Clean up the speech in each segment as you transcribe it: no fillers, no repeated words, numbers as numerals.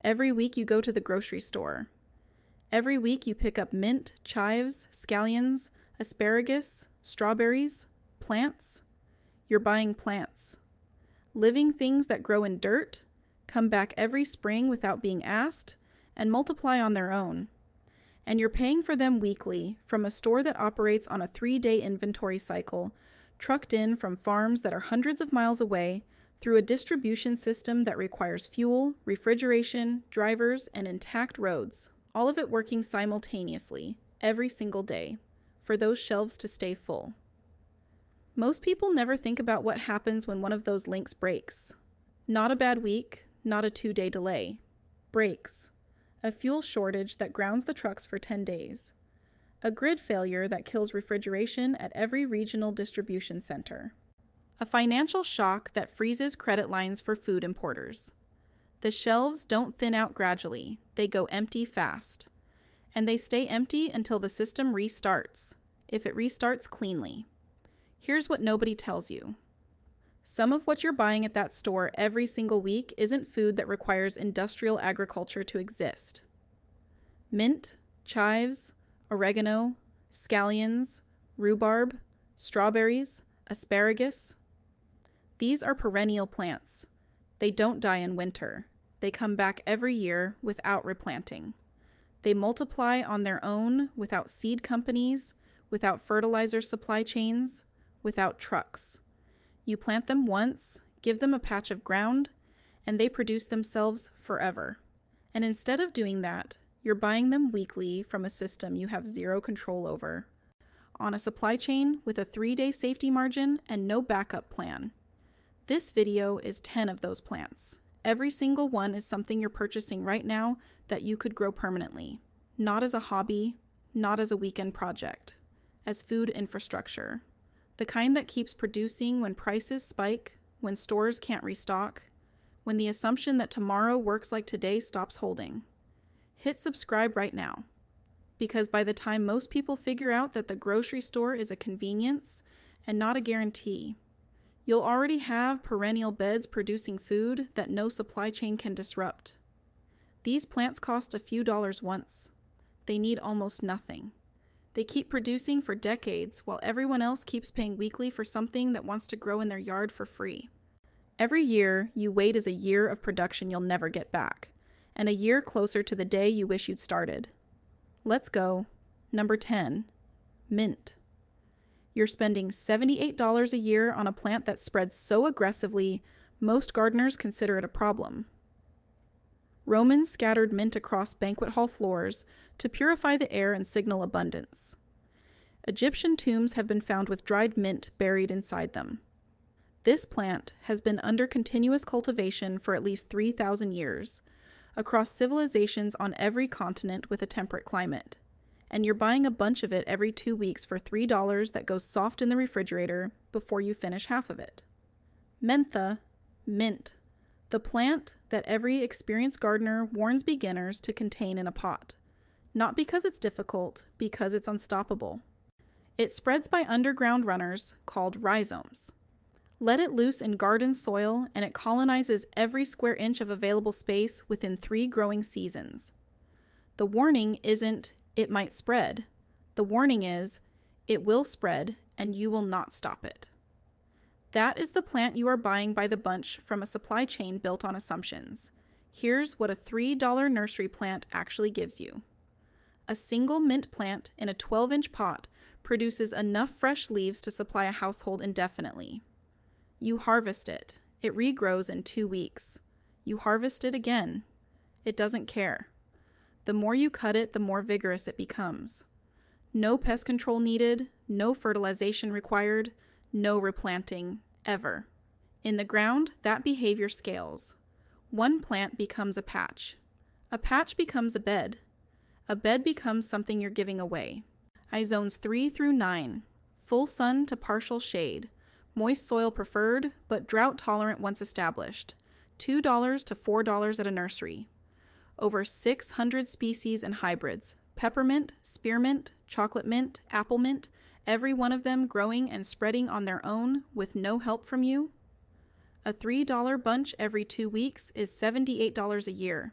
Every week you go to the grocery store. Every week you pick up mint, chives, scallions, asparagus, strawberries, plants. You're buying plants. Living things that grow in dirt, come back every spring without being asked, and multiply on their own. And you're paying for them weekly from a store that operates on a 3-day inventory cycle, trucked in from farms that are hundreds of miles away through a distribution system that requires fuel, refrigeration, drivers, and intact roads, all of it working simultaneously, every single day, for those shelves to stay full. Most people never think about what happens when one of those links breaks. Not a bad week, not a 2-day delay. Breaks. A fuel shortage that grounds the trucks for 10 days. A grid failure that kills refrigeration at every regional distribution center. A financial shock that freezes credit lines for food importers. The shelves don't thin out gradually, they go empty fast. And they stay empty until the system restarts, if it restarts cleanly. Here's what nobody tells you. Some of what you're buying at that store every single week isn't food that requires industrial agriculture to exist. Mint, chives, oregano, scallions, rhubarb, strawberries, asparagus. These are perennial plants. They don't die in winter. They come back every year without replanting. They multiply on their own without seed companies, without fertilizer supply chains, without trucks. You plant them once, give them a patch of ground, and they produce themselves forever. And instead of doing that, you're buying them weekly from a system you have zero control over, on a supply chain with a 3-day safety margin and no backup plan. This video is 10 of those plants. Every single one is something you're purchasing right now that you could grow permanently, not as a hobby, not as a weekend project, as food infrastructure. The kind that keeps producing when prices spike, when stores can't restock, when the assumption that tomorrow works like today stops holding. Hit subscribe right now, because by the time most people figure out that the grocery store is a convenience and not a guarantee, you'll already have perennial beds producing food that no supply chain can disrupt. These plants cost a few dollars once. They need almost nothing. They keep producing for decades while everyone else keeps paying weekly for something that wants to grow in their yard for free. Every year you wait is a year of production you'll never get back, and a year closer to the day you wish you'd started. Let's go. Number 10. Mint. You're spending $78 a year on a plant that spreads so aggressively, most gardeners consider it a problem. Romans scattered mint across banquet hall floors to purify the air and signal abundance. Egyptian tombs have been found with dried mint buried inside them. This plant has been under continuous cultivation for at least 3,000 years, across civilizations on every continent with a temperate climate. And you're buying a bunch of it every 2 weeks for $3 that goes soft in the refrigerator before you finish half of it. Mentha, mint, the plant that every experienced gardener warns beginners to contain in a pot. Not because it's difficult, because it's unstoppable. It spreads by underground runners called rhizomes. Let it loose in garden soil and it colonizes every square inch of available space within 3 growing seasons. The warning isn't, it might spread. The warning is, it will spread and you will not stop it. That is the plant you are buying by the bunch from a supply chain built on assumptions. Here's what a $3 nursery plant actually gives you. A single mint plant in a 12-inch pot produces enough fresh leaves to supply a household indefinitely. You harvest it. It regrows in 2 weeks. You harvest it again. It doesn't care. The more you cut it, the more vigorous it becomes. No pest control needed, no fertilization required, no replanting, ever. In the ground, that behavior scales. One plant becomes a patch. A patch becomes a bed. A bed becomes something you're giving away. Zones 3 through 9. Full sun to partial shade. Moist soil preferred, but drought tolerant once established. $2 to $4 at a nursery. Over 600 species and hybrids. Peppermint, spearmint, chocolate mint, apple mint, every one of them growing and spreading on their own with no help from you. A $3 bunch every 2 weeks is $78 a year.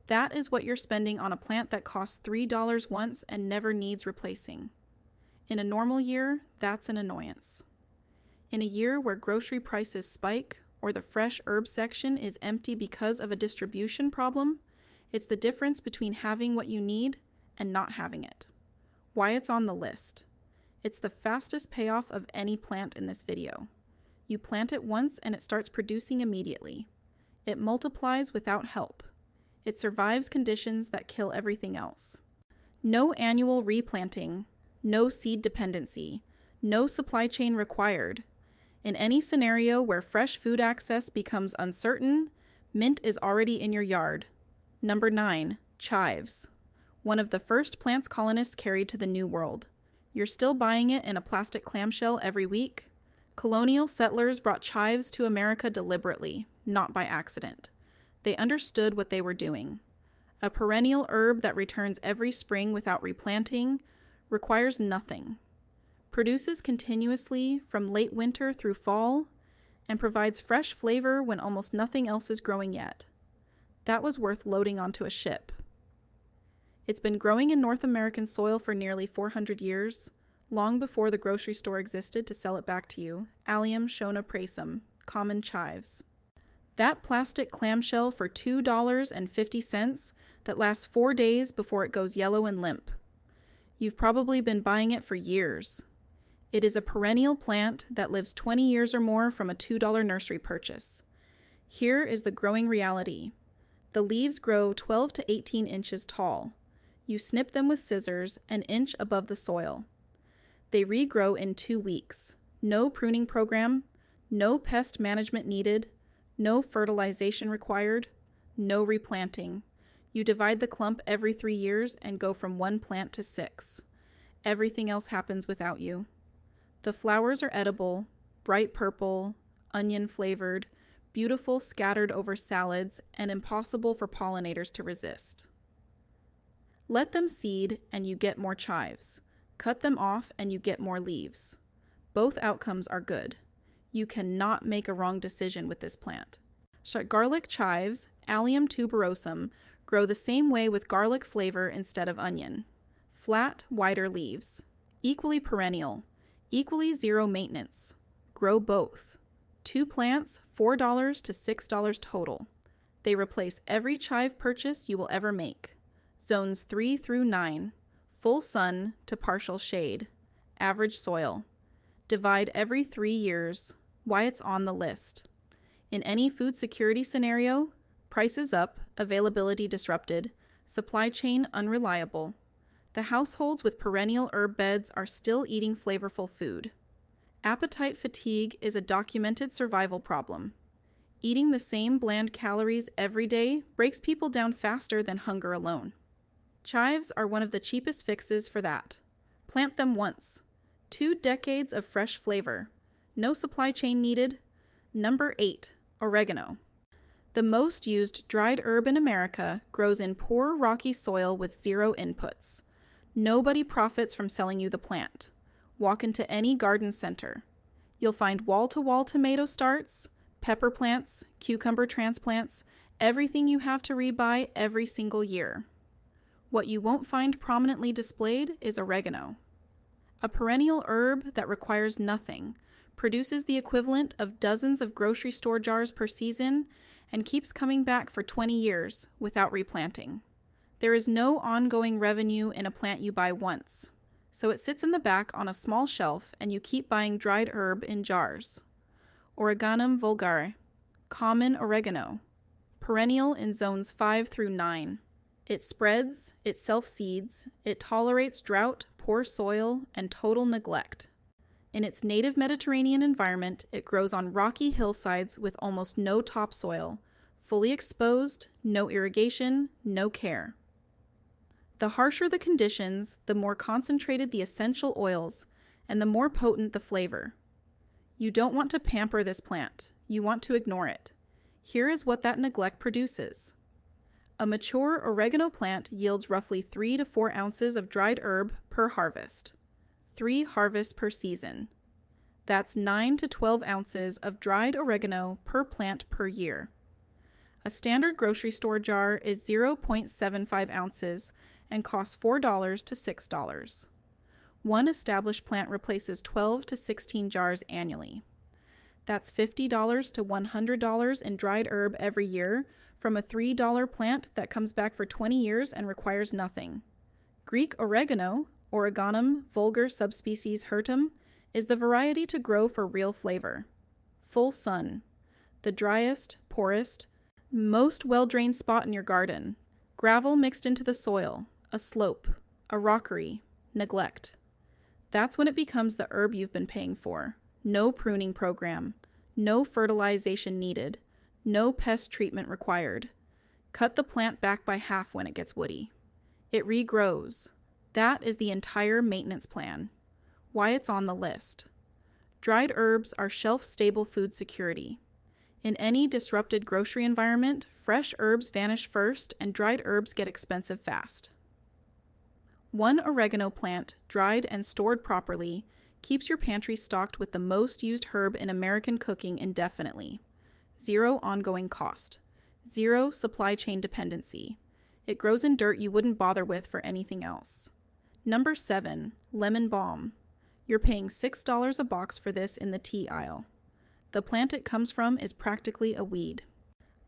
That is what you're spending on a plant that costs $3 once and never needs replacing. In a normal year, that's an annoyance. In a year where grocery prices spike or the fresh herb section is empty because of a distribution problem, it's the difference between having what you need and not having it. Why it's on the list. It's the fastest payoff of any plant in this video. You plant it once and it starts producing immediately. It multiplies without help. It survives conditions that kill everything else. No annual replanting, no seed dependency, no supply chain required. In any scenario where fresh food access becomes uncertain, mint is already in your yard. Number 9, chives. One of the first plants colonists carried to the New World. You're still buying it in a plastic clamshell every week? Colonial settlers brought chives to America deliberately, not by accident. They understood what they were doing. A perennial herb that returns every spring without replanting, requires nothing, produces continuously from late winter through fall, and provides fresh flavor when almost nothing else is growing yet. That was worth loading onto a ship. It's been growing in North American soil for nearly 400 years, long before the grocery store existed to sell it back to you. Allium shona prasum, common chives. That plastic clamshell for $2.50 that lasts 4 days before it goes yellow and limp. You've probably been buying it for years. It is a perennial plant that lives 20 years or more from a $2 nursery purchase. Here is the growing reality. The leaves grow 12 to 18 inches tall. You snip them with scissors an inch above the soil. They regrow in 2 weeks. No pruning program, no pest management needed, no fertilization required, no replanting. You divide the clump every 3 years and go from 1 plant to 6. Everything else happens without you. The flowers are edible, bright purple, onion flavored, beautiful scattered over salads, and impossible for pollinators to resist. Let them seed and you get more chives. Cut them off and you get more leaves. Both outcomes are good. You cannot make a wrong decision with this plant. Garlic chives, Allium tuberosum, grow the same way with garlic flavor instead of onion. Flat, wider leaves. Equally perennial. Equally zero maintenance. Grow both. 2 plants, $4 to $6 total. They replace every chive purchase you will ever make. Zones 3 through 9. Full sun to partial shade. Average soil. Divide every 3 years. Why it's on the list. In any food security scenario, prices up, availability disrupted, supply chain unreliable. The households with perennial herb beds are still eating flavorful food. Appetite fatigue is a documented survival problem. Eating the same bland calories every day breaks people down faster than hunger alone. Chives are one of the cheapest fixes for that. Plant them once. 2 decades of fresh flavor. No supply chain needed. Number 8, oregano. The most used dried herb in America grows in poor rocky soil with 0 inputs. Nobody profits from selling you the plant. Walk into any garden center. You'll find wall-to-wall tomato starts, pepper plants, cucumber transplants, everything you have to rebuy every single year. What you won't find prominently displayed is oregano. A perennial herb that requires nothing, produces the equivalent of dozens of grocery store jars per season, and keeps coming back for 20 years without replanting. There is no ongoing revenue in a plant you buy once, so it sits in the back on a small shelf and you keep buying dried herb in jars. Oreganum vulgare, common oregano, perennial in zones 5 through 9. It spreads, it self-seeds, it tolerates drought, poor soil, and total neglect. In its native Mediterranean environment, it grows on rocky hillsides with almost no topsoil, fully exposed, no irrigation, no care. The harsher the conditions, the more concentrated the essential oils, and the more potent the flavor. You don't want to pamper this plant. You want to ignore it. Here is what that neglect produces. A mature oregano plant yields roughly 3 to 4 ounces of dried herb per harvest. 3 harvests per season. That's 9 to 12 ounces of dried oregano per plant per year. A standard grocery store jar is 0.75 ounces and costs $4 to $6. One established plant replaces 12 to 16 jars annually. That's $50 to $100 in dried herb every year from a $3 plant that comes back for 20 years and requires nothing. Greek oregano, Oreganum vulgar subspecies hirtum, is the variety to grow for real flavor. Full sun. The driest, poorest, most well-drained spot in your garden. Gravel mixed into the soil. A slope. A rockery. Neglect. That's when it becomes the herb you've been paying for. No pruning program. No fertilization needed. No pest treatment required. Cut the plant back by half when it gets woody. It regrows. That is the entire maintenance plan. Why it's on the list. Dried herbs are shelf-stable food security. In any disrupted grocery environment, fresh herbs vanish first and dried herbs get expensive fast. One oregano plant, dried and stored properly, keeps your pantry stocked with the most used herb in American cooking indefinitely. 0 ongoing cost. 0 supply chain dependency. It grows in dirt you wouldn't bother with for anything else. Number 7, lemon balm. You're paying $6 a box for this in the tea aisle. The plant it comes from is practically a weed.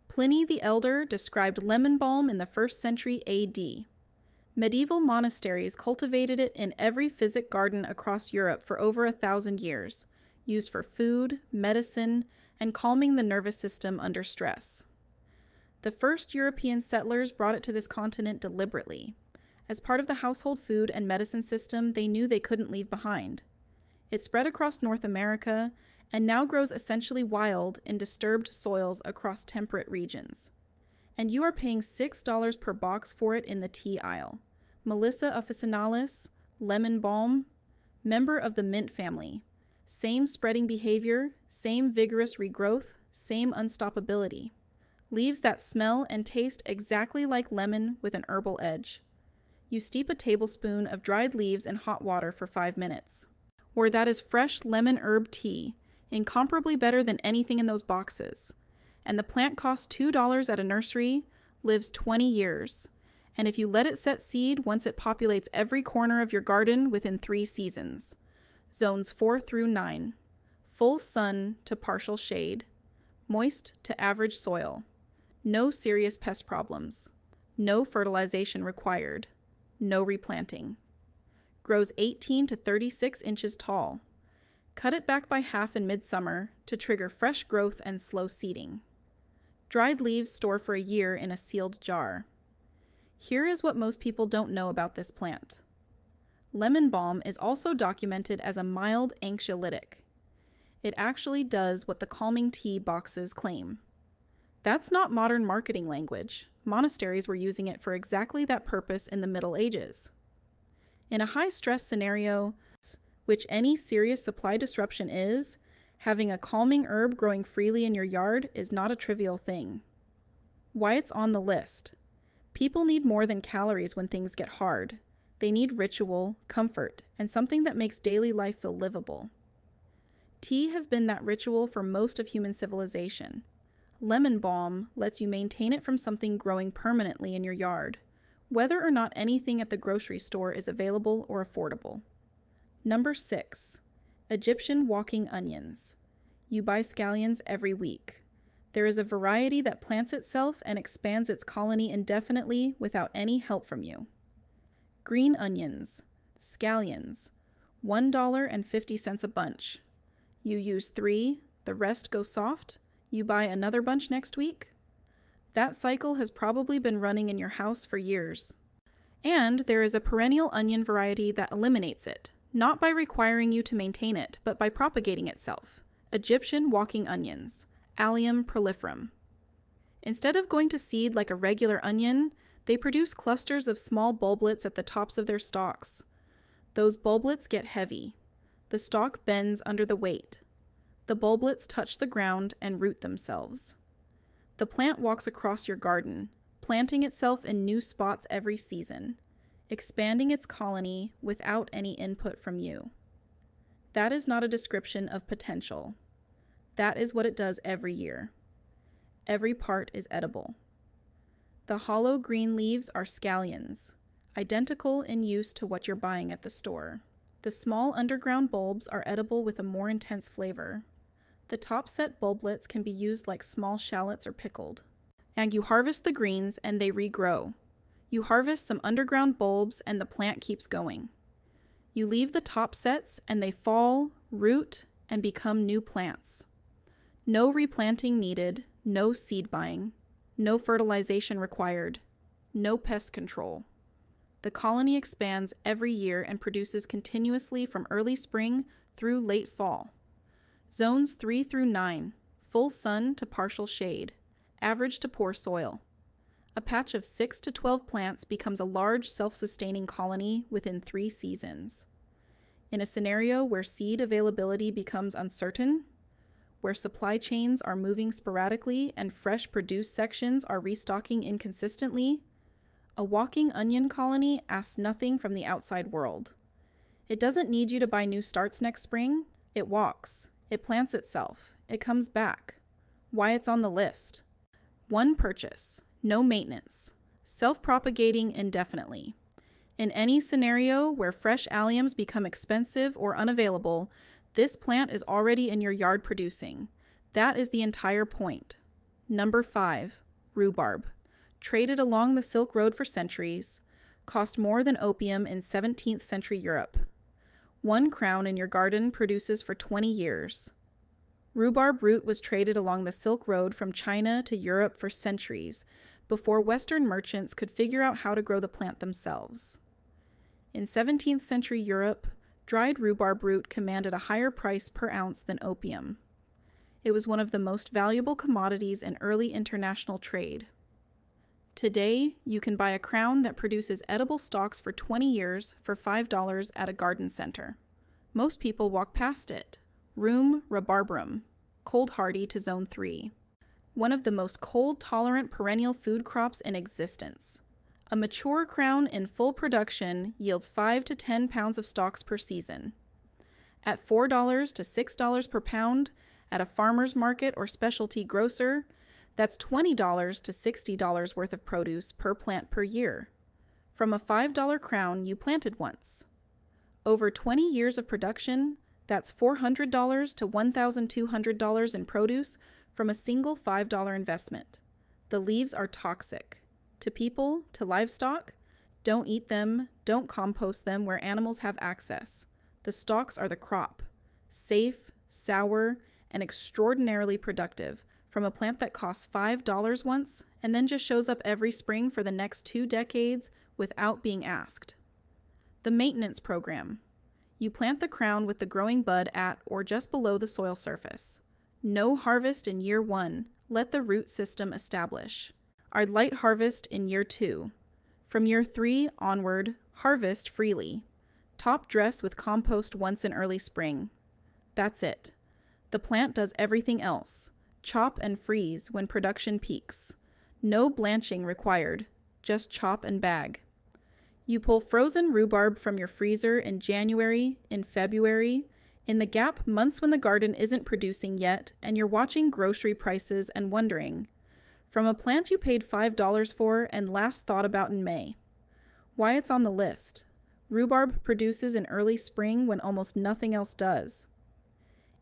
Pliny the Elder described lemon balm in the 1st century AD. Medieval monasteries cultivated it in every physic garden across Europe for over 1,000 years, used for food, medicine, and calming the nervous system under stress. The first European settlers brought it to this continent deliberately. As part of the household food and medicine system they knew they couldn't leave behind. It spread across North America and now grows essentially wild in disturbed soils across temperate regions. And you are paying $6 per box for it in the tea aisle. Melissa officinalis, lemon balm, member of the mint family. Same spreading behavior, same vigorous regrowth, same unstoppability. Leaves that smell and taste exactly like lemon with an herbal edge. You steep a tablespoon of dried leaves in hot water for 5 minutes. Or that is fresh lemon herb tea, incomparably better than anything in those boxes. And the plant costs $2 at a nursery, lives 20 years. And if you let it set seed, once it populates every corner of your garden within 3 seasons. Zones 4 through 9. Full sun to partial shade. Moist to average soil. No serious pest problems. No fertilization required. No replanting. Grows 18 to 36 inches tall. Cut it back by half in midsummer to trigger fresh growth and slow seeding. Dried leaves store for a year in a sealed jar. Here is what most people don't know about this plant. Lemon balm is also documented as a mild anxiolytic. It actually does what the calming tea boxes claim. That's not modern marketing language. Monasteries were using it for exactly that purpose in the Middle Ages. In a high-stress scenario, which any serious supply disruption is, having a calming herb growing freely in your yard is not a trivial thing. Why it's on the list. People need more than calories when things get hard. They need ritual, comfort, and something that makes daily life feel livable. Tea has been that ritual for most of human civilization. Lemon balm lets you maintain it from something growing permanently in your yard, whether or not anything at the grocery store is available or affordable. Number 6, Egyptian walking onions. You buy scallions every week. There is a variety that plants itself and expands its colony indefinitely without any help from you. Green onions, scallions, $1.50 a bunch. You use 3, the rest go soft, you buy another bunch next week. That cycle has probably been running in your house for years. And there is a perennial onion variety that eliminates it, not by requiring you to maintain it, but by propagating itself. Egyptian walking onions, Allium proliferum. Instead of going to seed like a regular onion, they produce clusters of small bulblets at the tops of their stalks. Those bulblets get heavy. The stalk bends under the weight. The bulblets touch the ground and root themselves. The plant walks across your garden, planting itself in new spots every season, expanding its colony without any input from you. That is not a description of potential. That is what it does every year. Every part is edible. The hollow green leaves are scallions, identical in use to what you're buying at the store. The small underground bulbs are edible with a more intense flavor. The top-set bulblets can be used like small shallots or pickled. And you harvest the greens and they regrow. You harvest some underground bulbs and the plant keeps going. You leave the top sets and they fall, root, and become new plants. No replanting needed, no seed buying, no fertilization required, no pest control. The colony expands every year and produces continuously from early spring through late fall. Zones 3 through 9, full sun to partial shade, average to poor soil. A patch of 6 to 12 plants becomes a large self-sustaining colony within 3 seasons. In a scenario where seed availability becomes uncertain, where supply chains are moving sporadically and fresh produce sections are restocking inconsistently, a walking onion colony asks nothing from the outside world. It doesn't need you to buy new starts next spring. It walks. It plants itself. It comes back. Why it's on the list. One purchase. No maintenance. Self-propagating indefinitely. In any scenario where fresh alliums become expensive or unavailable, this plant is already in your yard producing. That is the entire point. Number 5. Rhubarb. Traded along the Silk Road for centuries. Cost more than opium in 17th century Europe. 1 crown in your garden produces for 20 years. Rhubarb root was traded along the Silk Road from China to Europe for centuries, before Western merchants could figure out how to grow the plant themselves. In 17th century Europe, dried rhubarb root commanded a higher price per ounce than opium. It was one of the most valuable commodities in early international trade. Today, you can buy a crown that produces edible stalks for 20 years for $5 at a garden center. Most people walk past it. Rheum rhabarbrum, cold hardy to zone 3. One of the most cold-tolerant perennial food crops in existence. A mature crown in full production yields 5 to 10 pounds of stalks per season. At $4 to $6 per pound, at a farmer's market or specialty grocer, that's $20 to $60 worth of produce per plant per year. From a $5 crown you planted once. Over 20 years of production, that's $400 to $1,200 in produce from a single $5 investment. The leaves are toxic. To people, to livestock, don't eat them, don't compost them where animals have access. The stalks are the crop. Safe, sour, and extraordinarily productive from a plant that costs $5 once and then just shows up every spring for the next 2 decades without being asked. The maintenance program. You plant the crown with the growing bud at or just below the soil surface. No harvest in year 1. Let the root system establish. Our light harvest in year 2. From year 3 onward, harvest freely. Top dress with compost once in early spring. That's it. The plant does everything else. Chop and freeze when production peaks. No blanching required. Just chop and bag. You pull frozen rhubarb from your freezer in January, in February, in the gap months when the garden isn't producing yet and you're watching grocery prices and wondering, from a plant you paid $5 for and last thought about in May. Why it's on the list. Rhubarb produces in early spring when almost nothing else does.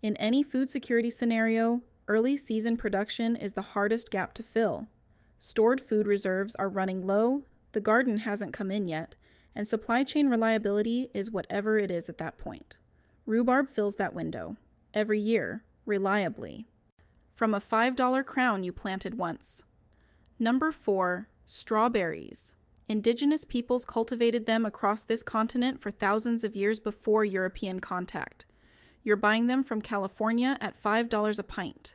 In any food security scenario, early season production is the hardest gap to fill. Stored food reserves are running low, the garden hasn't come in yet, and supply chain reliability is whatever it is at that point. Rhubarb fills that window. Every year, reliably. From a $5 crown you planted once. Number 4, strawberries. Indigenous peoples cultivated them across this continent for thousands of years before European contact. You're buying them from California at $5 a pint.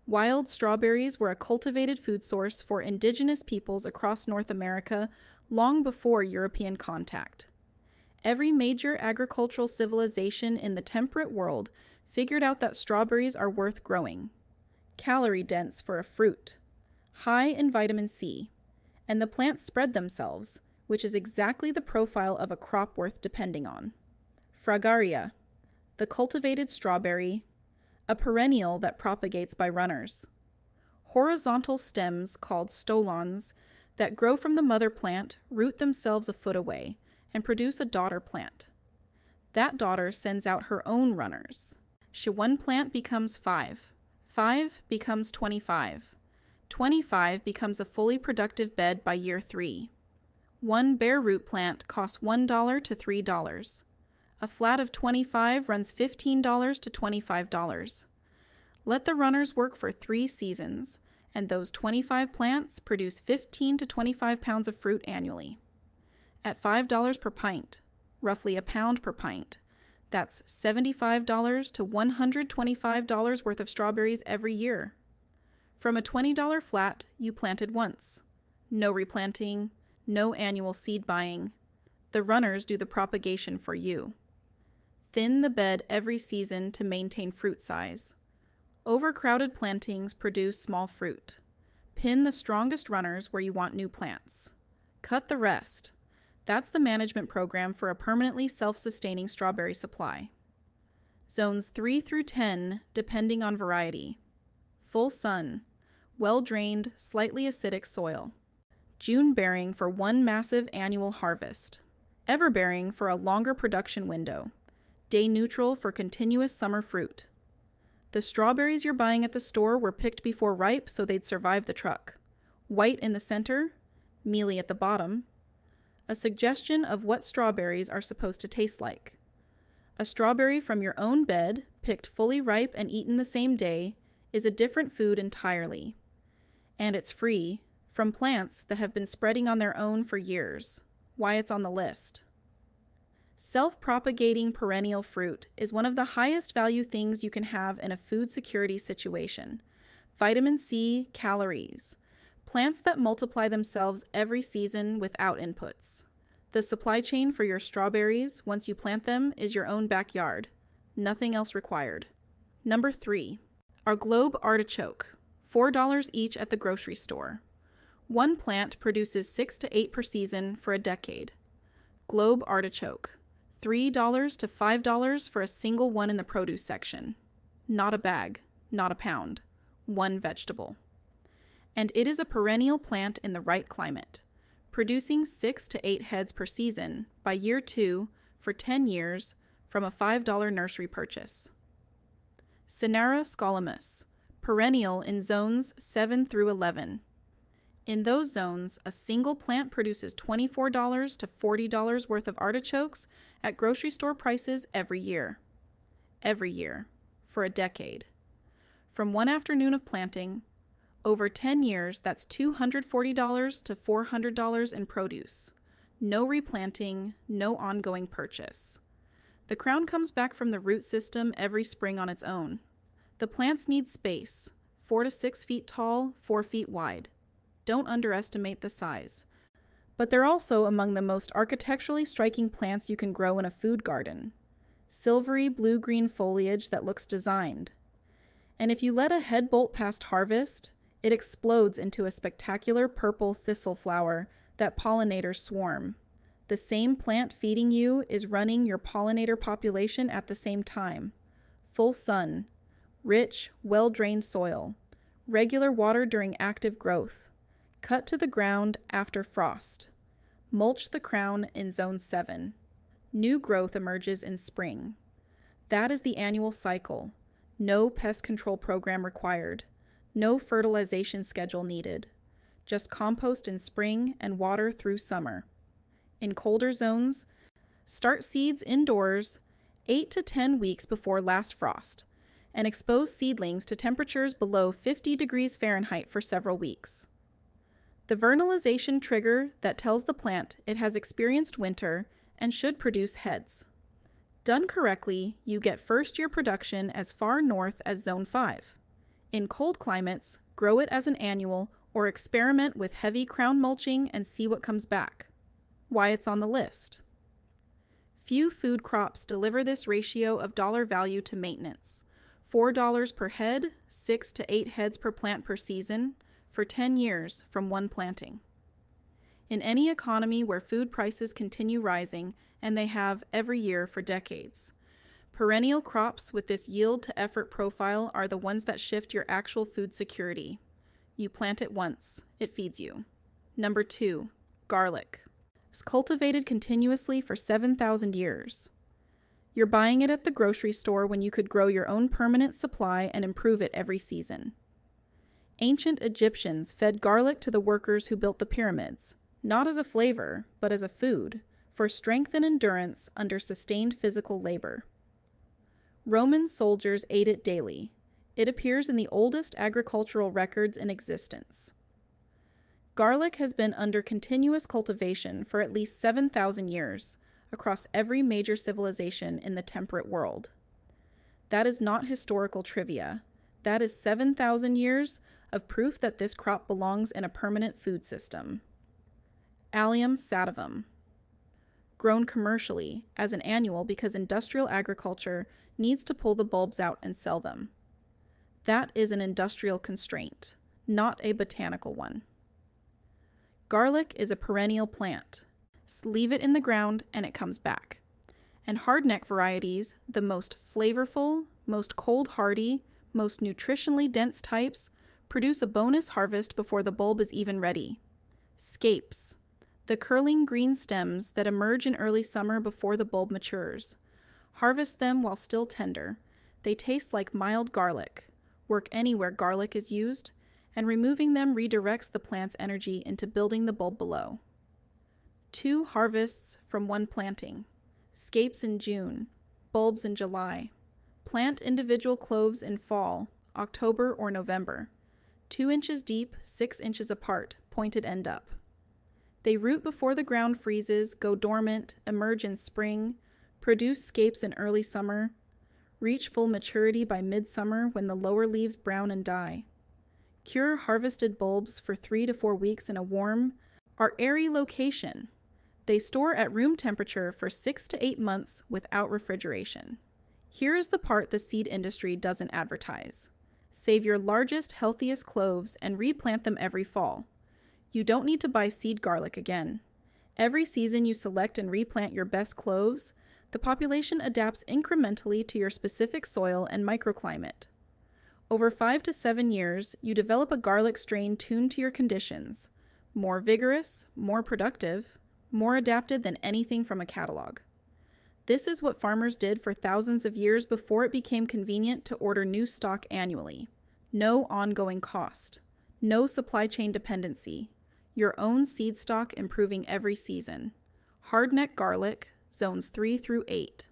Wild strawberries were a cultivated food source for indigenous peoples across North America long before European contact. Every major agricultural civilization in the temperate world figured out that strawberries are worth growing. Calorie dense for a fruit. High in vitamin C. And the plants spread themselves, which is exactly the profile of a crop worth depending on. Fragaria. The cultivated strawberry, a perennial that propagates by runners. Horizontal stems, called stolons, that grow from the mother plant root themselves a foot away and produce a daughter plant. That daughter sends out her own runners. One plant becomes 5. 5 becomes 25. 25 becomes a fully productive bed by year 3. One bare root plant costs $1 to $3. A flat of 25 runs $15 to $25. Let the runners work for 3 seasons, and those 25 plants produce 15 to 25 pounds of fruit annually. At $5 per pint, roughly a pound per pint, that's $75 to $125 worth of strawberries every year. From a $20 flat, you planted once. No replanting, no annual seed buying. The runners do the propagation for you. Thin the bed every season to maintain fruit size. Overcrowded plantings produce small fruit. Pin the strongest runners where you want new plants. Cut the rest. That's the management program for a permanently self-sustaining strawberry supply. Zones 3 through 10, depending on variety. Full sun. Well-drained, slightly acidic soil. June bearing for one massive annual harvest. Everbearing for a longer production window. Day neutral for continuous summer fruit. The strawberries you're buying at the store were picked before ripe so they'd survive the truck. White in the center, mealy at the bottom. A suggestion of what strawberries are supposed to taste like. A strawberry from your own bed, picked fully ripe and eaten the same day, is a different food entirely. And it's free, from plants that have been spreading on their own for years. Why it's on the list. Self-propagating perennial fruit is one of the highest value things you can have in a food security situation. Vitamin C, calories. Plants that multiply themselves every season without inputs. The supply chain for your strawberries, once you plant them, is your own backyard. Nothing else required. Number 3. Our globe artichoke. $4 each at the grocery store. One plant produces 6 to 8 per season for a decade. Globe artichoke. $3 to $5 for a single one in the produce section. Not a bag, not a pound. One vegetable. And it is a perennial plant in the right climate, producing 6 to 8 heads per season by year 2 for 10 years from a $5 nursery purchase. Cinera scolimus, perennial in zones 7 through 11. In those zones, a single plant produces $24 to $40 worth of artichokes at grocery store prices every year. Every year. For a decade. From one afternoon of planting, over 10 years, that's $240 to $400 in produce. No replanting, no ongoing purchase. The crown comes back from the root system every spring on its own. The plants need space, 4 to 6 feet tall, 4 feet wide. Don't underestimate the size. But they're also among the most architecturally striking plants you can grow in a food garden. Silvery blue-green foliage that looks designed. And if you let a head bolt past harvest, it explodes into a spectacular purple thistle flower that pollinators swarm. The same plant feeding you is running your pollinator population at the same time. Full sun, rich, well-drained soil, regular water during active growth. Cut to the ground after frost. Mulch the crown in zone 7. New growth emerges in spring. That is the annual cycle. No pest control program required. No fertilization schedule needed. Just compost in spring and water through summer. In colder zones, start seeds indoors 8 to 10 weeks before last frost and expose seedlings to temperatures below 50 degrees Fahrenheit for several weeks. The vernalization trigger that tells the plant it has experienced winter and should produce heads. Done correctly, you get first-year production as far north as Zone 5. In cold climates, grow it as an annual or experiment with heavy crown mulching and see what comes back. Why it's on the list. Few food crops deliver this ratio of dollar value to maintenance. $4 per head, 6 to 8 heads per plant per season, for 10 years from one planting. In any economy where food prices continue rising, and they have every year for decades, perennial crops with this yield to effort profile are the ones that shift your actual food security. You plant it once. It feeds you. Number 2, garlic. It's cultivated continuously for 7,000 years. You're buying it at the grocery store when you could grow your own permanent supply and improve it every season. Ancient Egyptians fed garlic to the workers who built the pyramids, not as a flavor, but as a food, for strength and endurance under sustained physical labor. Roman soldiers ate it daily. It appears in the oldest agricultural records in existence. Garlic has been under continuous cultivation for at least 7,000 years across every major civilization in the temperate world. That is not historical trivia. That is 7,000 years of proof that this crop belongs in a permanent food system. Allium sativum. Grown commercially as an annual because industrial agriculture needs to pull the bulbs out and sell them. That is an industrial constraint, not a botanical one. Garlic is a perennial plant. Leave it in the ground and it comes back. And hardneck varieties, the most flavorful, most cold hardy, most nutritionally dense types, produce a bonus harvest before the bulb is even ready. Scapes, the curling green stems that emerge in early summer before the bulb matures. Harvest them while still tender. They taste like mild garlic, work anywhere garlic is used, and removing them redirects the plant's energy into building the bulb below. 2 harvests from 1 planting. Scapes in June, bulbs in July. Plant individual cloves in fall, October or November. 2 inches deep, 6 inches apart, pointed end up. They root before the ground freezes, go dormant, emerge in spring, produce scapes in early summer, reach full maturity by midsummer when the lower leaves brown and die. Cure harvested bulbs for 3 to 4 weeks in a warm or airy location. They store at room temperature for 6 to 8 months without refrigeration. Here is the part the seed industry doesn't advertise. Save your largest, healthiest cloves and replant them every fall. You don't need to buy seed garlic again. Every season you select and replant your best cloves, the population adapts incrementally to your specific soil and microclimate. Over 5 to 7 years, you develop a garlic strain tuned to your conditions, more vigorous, more productive, more adapted than anything from a catalog. This is what farmers did for thousands of years before it became convenient to order new stock annually. No ongoing cost. No supply chain dependency. Your own seed stock improving every season. Hardneck garlic, zones 3 through 8.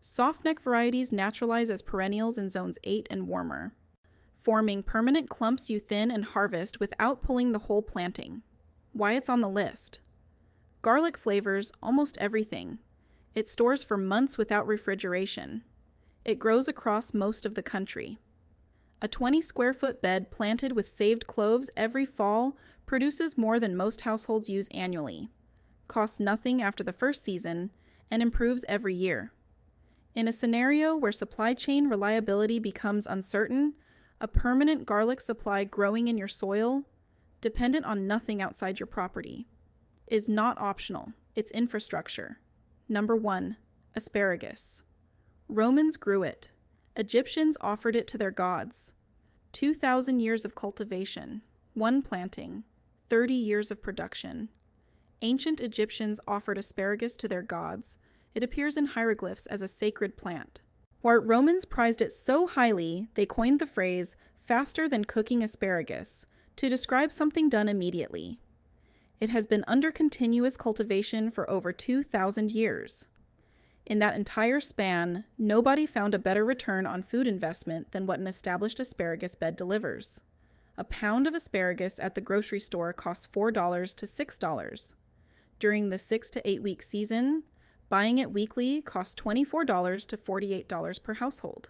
Softneck varieties naturalize as perennials in zones 8 and warmer, forming permanent clumps you thin and harvest without pulling the whole planting. Why it's on the list. Garlic flavors almost everything. It stores for months without refrigeration. It grows across most of the country. A 20 square foot bed planted with saved cloves every fall produces more than most households use annually, costs nothing after the first season, and improves every year. In a scenario where supply chain reliability becomes uncertain, a permanent garlic supply growing in your soil, dependent on nothing outside your property, is not optional. It's infrastructure. Number 1, asparagus. Romans grew it. Egyptians offered it to their gods. 2,000 years of cultivation, 1 planting, 30 years of production. Ancient Egyptians offered asparagus to their gods. It appears in hieroglyphs as a sacred plant. While Romans prized it so highly, they coined the phrase faster than cooking asparagus to describe something done immediately. It has been under continuous cultivation for over 2,000 years. In that entire span, nobody found a better return on food investment than what an established asparagus bed delivers. A pound of asparagus at the grocery store costs $4 to $6. During the 6 to 8 week season, buying it weekly costs $24 to $48 per household.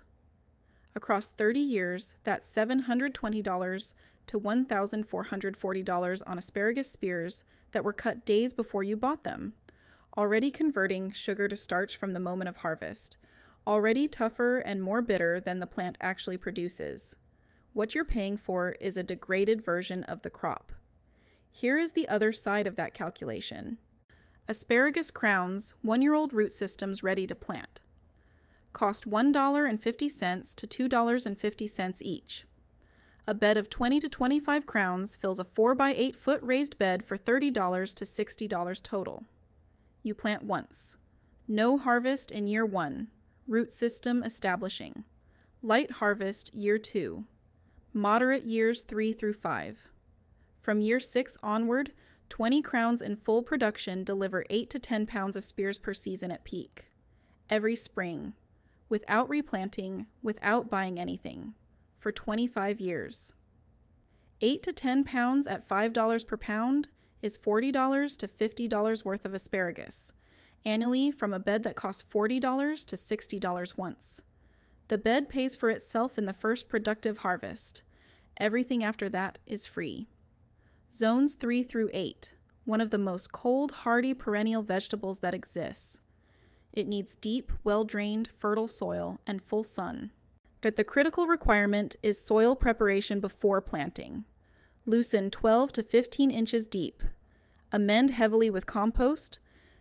Across 30 years, that's $720 to $1,440 on asparagus spears that were cut days before you bought them, already converting sugar to starch from the moment of harvest, already tougher and more bitter than the plant actually produces. What you're paying for is a degraded version of the crop. Here is the other side of that calculation. Asparagus crowns, 1-year-old root systems ready to plant. Cost $1.50 to $2.50 each. A bed of 20 to 25 crowns fills a 4 by 8 foot raised bed for $30 to $60 total. You plant once. No harvest in year 1. Root system establishing. Light harvest year 2. Moderate years 3 through 5. From year 6 onward, 20 crowns in full production deliver 8 to 10 pounds of spears per season at peak. Every spring. Without replanting, without buying anything. For 25 years. 8 to 10 pounds at $5 per pound is $40 to $50 worth of asparagus, annually from a bed that costs $40 to $60 once. The bed pays for itself in the first productive harvest. Everything after that is free. Zones 3 through 8, one of the most cold, hardy perennial vegetables that exists. It needs deep, well-drained, fertile soil and full sun. But the critical requirement is soil preparation before planting. Loosen 12 to 15 inches deep. Amend heavily with compost,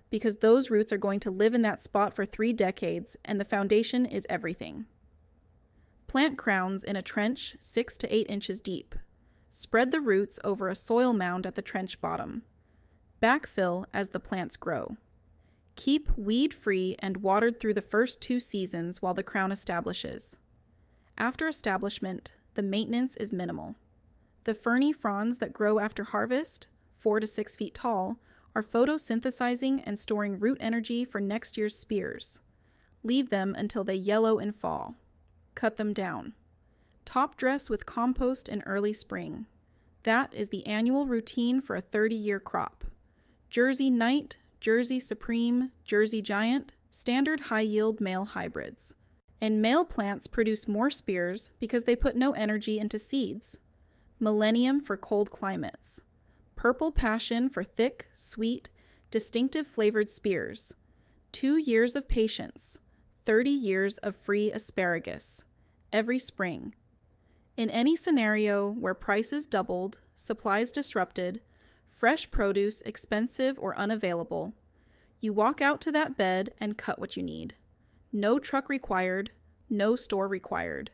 because those roots are going to live in that spot for 3 decades, and the foundation is everything. Plant crowns in a trench 6 to 8 inches deep. Spread the roots over a soil mound at the trench bottom. Backfill as the plants grow. Keep weed-free and watered through the first 2 seasons while the crown establishes. After establishment, the maintenance is minimal. The ferny fronds that grow after harvest, 4 to 6 feet tall, are photosynthesizing and storing root energy for next year's spears. Leave them until they yellow in fall. Cut them down. Top dress with compost in early spring. That is the annual routine for a 30-year crop. Jersey Knight, Jersey Supreme, Jersey Giant, standard high-yield male hybrids. And male plants produce more spears because they put no energy into seeds. Millennium for cold climates. Purple Passion for thick, sweet, distinctive flavored spears. 2 years of patience. 30 years of free asparagus. Every spring. In any scenario where prices doubled, supplies disrupted, fresh produce expensive or unavailable, you walk out to that bed and cut what you need. No truck required, no store required,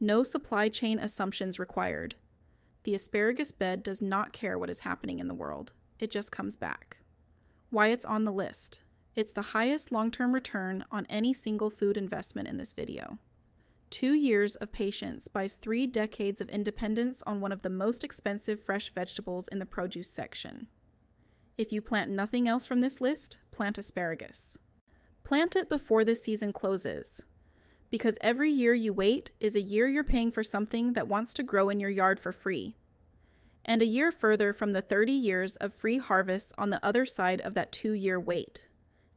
no supply chain assumptions required. The asparagus bed does not care what is happening in the world. It just comes back. Why it's on the list. It's the highest long-term return on any single food investment in this video. 2 years of patience buys 3 decades of independence on one of the most expensive fresh vegetables in the produce section. If you plant nothing else from this list, plant asparagus. Plant it before this season closes, because every year you wait is a year you're paying for something that wants to grow in your yard for free, and a year further from the 30 years of free harvests on the other side of that 2-year wait.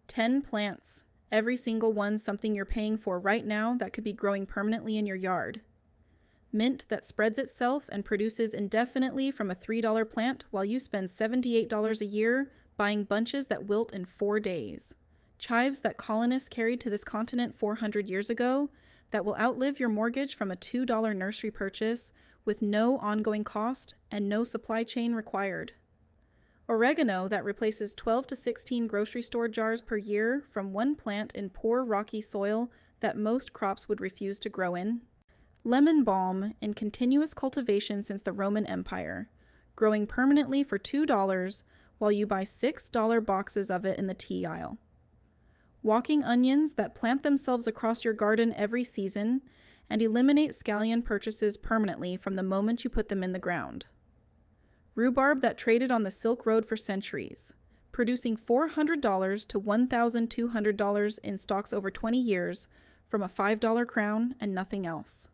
10 plants. Every single one something you're paying for right now that could be growing permanently in your yard. Mint that spreads itself and produces indefinitely from a $3 plant while you spend $78 a year buying bunches that wilt in 4 days. Chives that colonists carried to this continent 400 years ago that will outlive your mortgage from a $2 nursery purchase with no ongoing cost and no supply chain required. Oregano that replaces 12 to 16 grocery store jars per year from one plant in poor rocky soil that most crops would refuse to grow in. Lemon balm in continuous cultivation since the Roman Empire, growing permanently for $2 while you buy $6 boxes of it in the tea aisle. Walking onions that plant themselves across your garden every season and eliminate scallion purchases permanently from the moment you put them in the ground. Rhubarb that traded on the Silk Road for centuries, producing $400 to $1,200 in stalks over 20 years from a $5 crown and nothing else.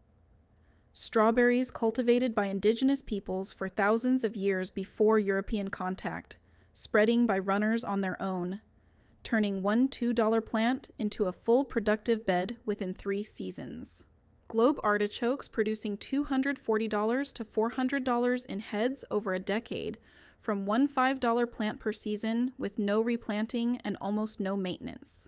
Strawberries cultivated by indigenous peoples for thousands of years before European contact, spreading by runners on their own, turning one $2 plant into a full productive bed within 3 seasons. Globe artichokes producing $240 to $400 in heads over a decade from one $5 plant per season with no replanting and almost no maintenance.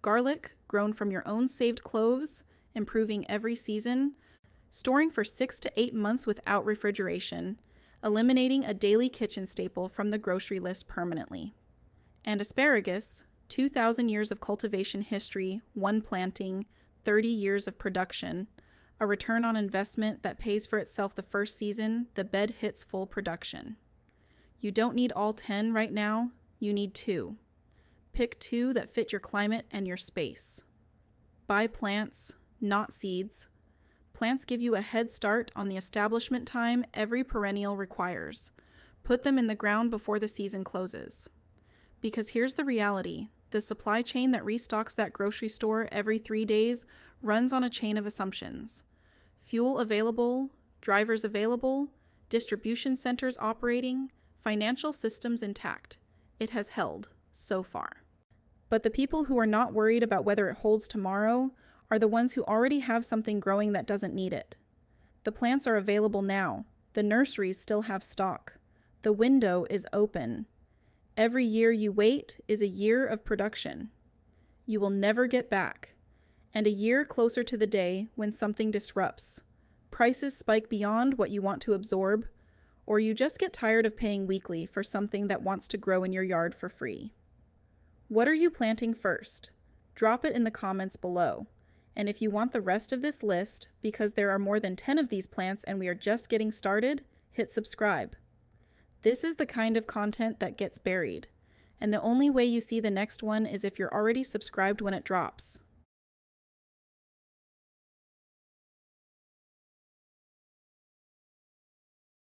Garlic grown from your own saved cloves, improving every season, storing for 6 to 8 months without refrigeration, eliminating a daily kitchen staple from the grocery list permanently. And asparagus, 2,000 years of cultivation history, 1 planting, 30 years of production, A return on investment that pays for itself the first season the bed hits full production. You don't need all 10 right now, you need 2. Pick 2 that fit your climate and your space. Buy plants, not seeds. Plants give you a head start on the establishment time every perennial requires. Put them in the ground before the season closes. Because here's the reality. The supply chain that restocks that grocery store every 3 days runs on a chain of assumptions. Fuel available, drivers available, distribution centers operating, financial systems intact. It has held, so far. But the people who are not worried about whether it holds tomorrow are the ones who already have something growing that doesn't need it. The plants are available now. The nurseries still have stock. The window is open. Every year you wait is a year of production. You will never get back. And a year closer to the day when something disrupts. Prices spike beyond what you want to absorb, or you just get tired of paying weekly for something that wants to grow in your yard for free. What are you planting first? Drop it in the comments below. And if you want the rest of this list, because there are more than 10 of these plants and we are just getting started, hit subscribe. This is the kind of content that gets buried, and the only way you see the next one is if you're already subscribed when it drops.